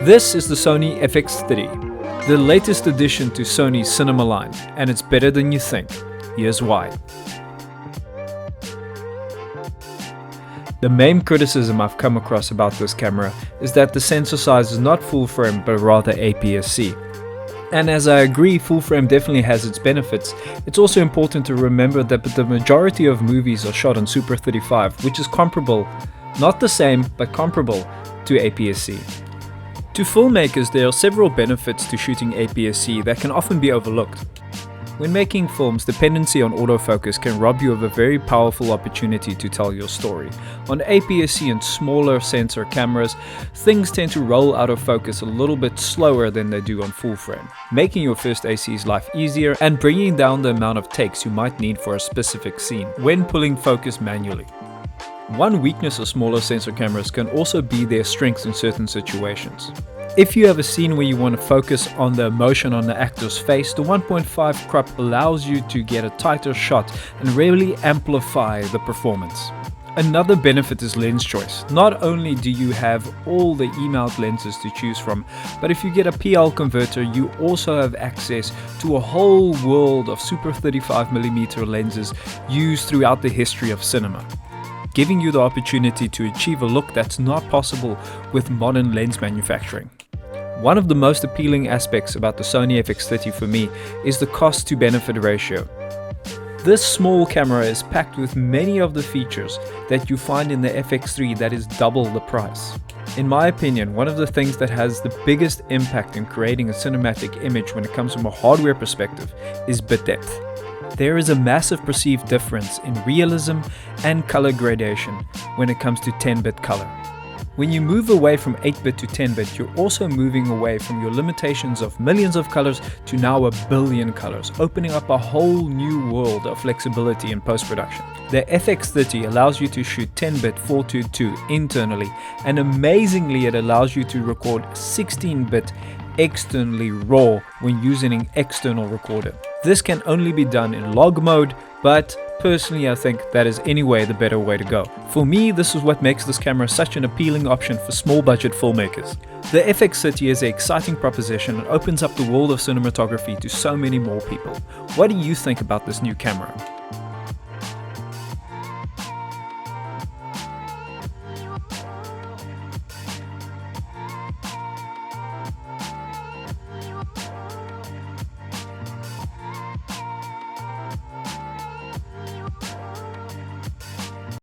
This is the Sony FX30, the latest addition to Sony's cinema line, and it's better than you think. Here's why. The main criticism I've come across about this camera is that the sensor size is not full frame but rather APS-C. And as I agree, full frame definitely has its benefits, it's also important to remember that the majority of movies are shot on Super 35, which is comparable, not the same, but comparable to APS-C. To filmmakers, there are several benefits to shooting APS-C that can often be overlooked. When making films, dependency on autofocus can rob you of a very powerful opportunity to tell your story. On APS-C and smaller sensor cameras, things tend to roll out of focus a little bit slower than they do on full frame, making your first AC's life easier and bringing down the amount of takes you might need for a specific scene when pulling focus manually. One weakness of smaller sensor cameras can also be their strength in certain situations. If you have a scene where you want to focus on the emotion on the actor's face, the 1.5 crop allows you to get a tighter shot and really amplify the performance. Another benefit is lens choice. Not only do you have all the E-mount lenses to choose from, but if you get a PL converter, you also have access to a whole world of Super 35mm lenses used throughout the history of cinema, giving you the opportunity to achieve a look that's not possible with modern lens manufacturing. One of the most appealing aspects about the Sony FX30 for me is the cost to benefit ratio. This small camera is packed with many of the features that you find in the FX3 that is double the price. In my opinion, one of the things that has the biggest impact in creating a cinematic image when it comes from a hardware perspective is bit depth. There is a massive perceived difference in realism and color gradation when it comes to 10-bit color. When you move away from 8-bit to 10-bit, you're also moving away from your limitations of millions of colors to now 1 billion colors, opening up a whole new world of flexibility in post-production. The FX30 allows you to shoot 10-bit 422 internally, and amazingly it allows you to record 16-bit externally raw when using an external recorder. This can only be done in log mode, but personally I think that is anyway the better way to go. For me, this is what makes this camera such an appealing option for small budget filmmakers. The FX30 is an exciting proposition and opens up the world of cinematography to so many more people. What do you think about this new camera?